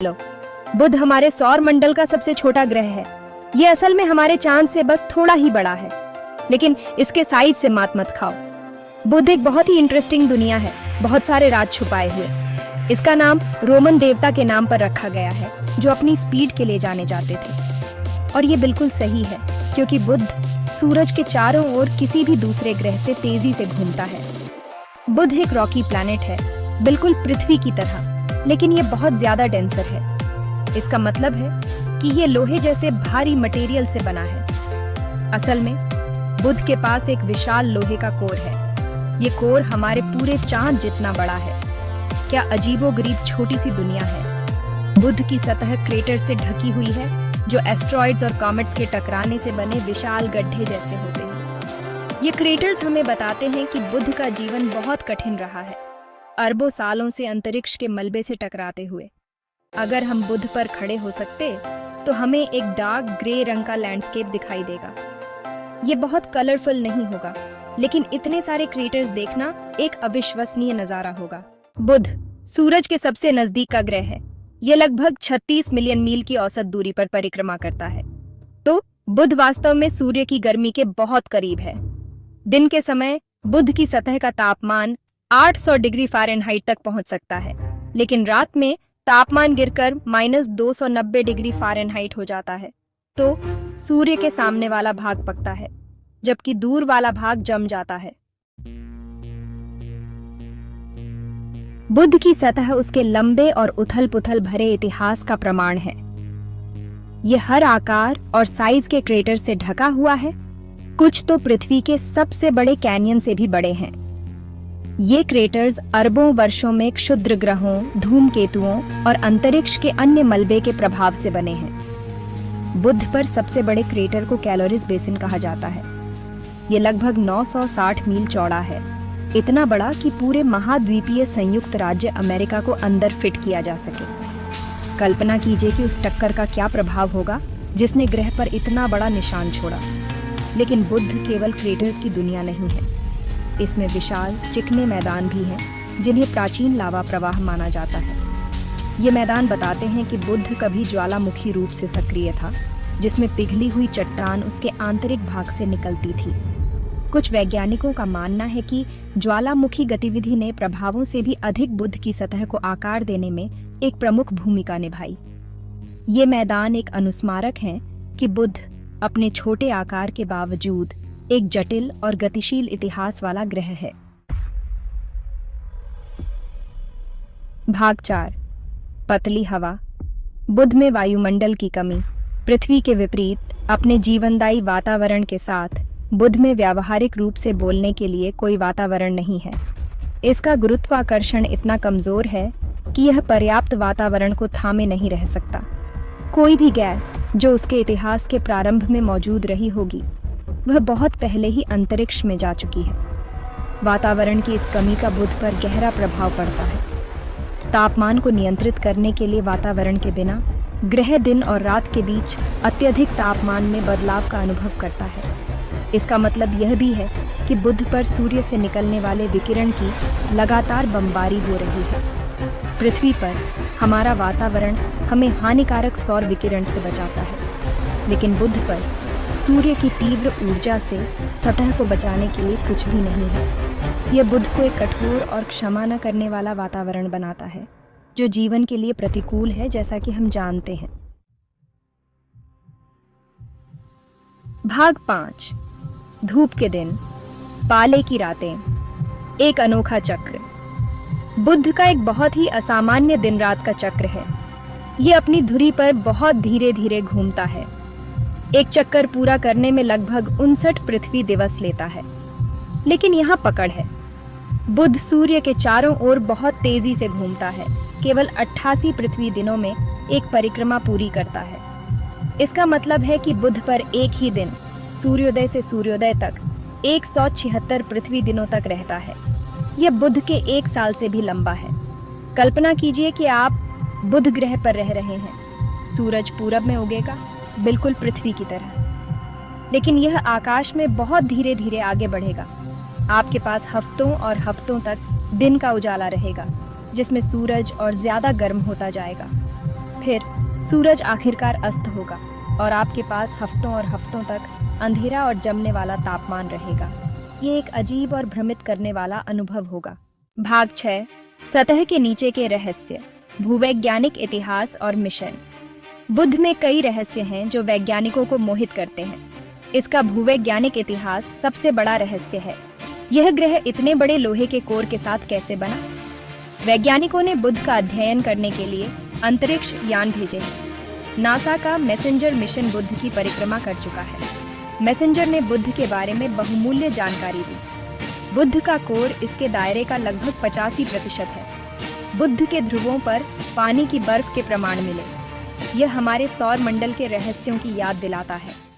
लो, बुध हमारे सौर मंडल का सबसे छोटा ग्रह है। ये असल में हमारे चांद से बस थोड़ा ही बड़ा है, लेकिन इसके साइज से मात मत खाओ। बुध एक बहुत ही इंटरेस्टिंग दुनिया है, बहुत सारे राज छुपाए हुए। इसका नाम रोमन देवता के नाम पर रखा गया है, जो अपनी स्पीड के लिए जाने जाते थे। और ये बिल्कुल सही है, क्योंकि बुध सूरज के चारों ओर किसी भी दूसरे ग्रह से तेजी से घूमता है। बुध एक रॉकी प्लैनेट है, बिल्कुल पृथ्वी की तरह, लेकिन ये बहुत ज्यादा डेंसर है। इसका मतलब है कि ये लोहे जैसे भारी मटेरियल से बना है। असल में बुध के पास एक विशाल लोहे का कोर है। ये कोर हमारे पूरे चांद जितना बड़ा है। क्या अजीबोगरीब छोटी सी दुनिया है। बुध की सतह क्रेटर से ढकी हुई है, जो एस्ट्रॉइड्स और कॉमेट्स के टकराने से बने विशाल गड्ढे जैसे होते हैं। ये क्रेटर्स हमें बताते हैं कि बुध का जीवन बहुत कठिन रहा है, अरबों सालों से अंतरिक्ष के मलबे से टकराते हुए। अगर हम बुध पर खड़े हो सकते तो हमें एक डार्क ग्रे रंग का लैंडस्केप दिखाई देगा। ये बहुत कलरफुल नहीं होगा, लेकिन इतने सारे क्रेटर्स देखना एक अविश्वसनीय नजारा होगा। बुध सूरज के सबसे नजदीक का ग्रह है। यह लगभग 36 मिलियन मील की औसत दूरी पर परिक्रमा करता है। तो बुध वास्तव में सूर्य की गर्मी के बहुत करीब है। दिन के समय बुध की सतह का तापमान 800 डिग्री फ़ारेनहाइट तक पहुंच सकता है, लेकिन रात में तापमान गिरकर -290 डिग्री फ़ारेनहाइट हो जाता है। तो सूर्य के सामने वाला भाग पकता है, जबकि दूर वाला भाग जम जाता है। बुध की सतह उसके लंबे और उथल-पुथल भरे इतिहास का प्रमाण है। यह हर आकार और साइज के क्रेटर से ढका हुआ है। कुछ तो पृथ्वी के सबसे बड़े कैनियन से भी बड़े हैं। ये क्रेटर्स अरबों वर्षों में क्षुद्र ग्रहों, धूमकेतुओं और अंतरिक्ष के अन्य मलबे के प्रभाव से बने हैं। बुध पर सबसे बड़े क्रेटर को कैलोरिस बेसिन कहा जाता है। ये लगभग 960 मील चौड़ा है, इतना बड़ा कि पूरे महाद्वीपीय संयुक्त राज्य अमेरिका को अंदर फिट किया जा सके। कल्पना कीजिए कि उस टक्कर का क्या प्रभाव होगा जिसने ग्रह पर इतना बड़ा निशान छोड़ा। लेकिन बुध केवल क्रेटर्स की दुनिया नहीं है। इसमें विशाल चिकने मैदान भी हैं, जिन्हें प्राचीन लावा प्रवाह माना जाता है। ये मैदान बताते हैं कि बुध कभी ज्वालामुखी रूप से सक्रिय था, जिसमें पिघली हुई चट्टान उसके आंतरिक भाग से निकलती थी। कुछ वैज्ञानिकों का मानना है कि ज्वालामुखी गतिविधि ने प्रभावों से भी अधिक बुध की सतह को आकार देने में एक प्रमुख भूमिका निभाई। ये मैदान एक अनुस्मारक है कि बुध अपने छोटे आकार के बावजूद एक जटिल और गतिशील इतिहास वाला ग्रह है। भाग 4, पतली हवा। बुध में वायुमंडल की कमी। पृथ्वी के विपरीत अपने जीवनदायी वातावरण के साथ बुध में व्यावहारिक रूप से बोलने के लिए कोई वातावरण नहीं है। इसका गुरुत्वाकर्षण इतना कमजोर है कि यह पर्याप्त वातावरण को थामे नहीं रह सकता। कोई भी गैस जो उसके इतिहास के प्रारंभ में मौजूद रही होगी, वह बहुत पहले ही अंतरिक्ष में जा चुकी है। वातावरण की इस कमी का बुध पर गहरा प्रभाव पड़ता है। तापमान को नियंत्रित करने के लिए वातावरण के बिना ग्रह दिन और रात के बीच अत्यधिक तापमान में बदलाव का अनुभव करता है। इसका मतलब यह भी है कि बुध पर सूर्य से निकलने वाले विकिरण की लगातार बमबारी हो रही है। पृथ्वी पर हमारा वातावरण हमें हानिकारक सौर विकिरण से बचाता है, लेकिन बुध पर सूर्य की तीव्र ऊर्जा से सतह को बचाने के लिए कुछ भी नहीं है। यह बुध को एक कठोर और क्षमा न करने वाला वातावरण बनाता है, जो जीवन के लिए प्रतिकूल है, जैसा कि हम जानते हैं। भाग 5, धूप के दिन, पाले की रातें। एक अनोखा चक्र। बुध का एक बहुत ही असामान्य दिन रात का चक्र है। यह अपनी धुरी पर बहुत धीरे धीरे घूमता है। एक चक्कर पूरा करने में लगभग 59 पृथ्वी दिवस लेता है। लेकिन यहाँ पकड़ है। बुध सूर्य के चारों ओर बहुत तेजी से घूमता है। केवल 88 पृथ्वी दिनों में एक परिक्रमा पूरी करता है। इसका मतलब है कि बुध पर एक ही दिन सूर्योदय से सूर्योदय तक 176 पृथ्वी दिनों तक रहता है। यह बुध के एक साल से भी लंबा है। कल्पना कीजिए कि आप बुध ग्रह पर रह रहे हैं। सूरज पूरब में उगेगा, बिल्कुल पृथ्वी की तरह, लेकिन यह आकाश में बहुत धीरे धीरे आगे बढ़ेगा। आपके पास हफ्तों और हफ्तों तक दिन का उजाला रहेगा, जिसमें सूरज और ज्यादा गर्म होता जाएगा। फिर सूरज आखिरकार अस्त होगा और आपके पास हफ्तों और हफ्तों तक अंधेरा और जमने वाला तापमान रहेगा। ये एक अजीब और भ्रमित करने वाला अनुभव होगा। भाग 6, सतह के नीचे के रहस्य, भूवैज्ञानिक इतिहास और मिशन। बुध में कई रहस्य हैं जो वैज्ञानिकों को मोहित करते हैं। इसका भूवैज्ञानिक इतिहास सबसे बड़ा रहस्य है। यह ग्रह इतने बड़े लोहे के कोर के साथ कैसे बना? वैज्ञानिकों ने बुध का अध्ययन करने के लिए अंतरिक्ष यान भेजे हैं। नासा का मैसेंजर मिशन बुध की परिक्रमा कर चुका है। मैसेंजर ने बुध के बारे में बहुमूल्य जानकारी दी। बुध का कोर इसके दायरे का लगभग 85% है। बुध के ध्रुवों पर पानी की बर्फ के प्रमाण मिले। यह हमारे सौर मंडल के रहस्यों की याद दिलाता है।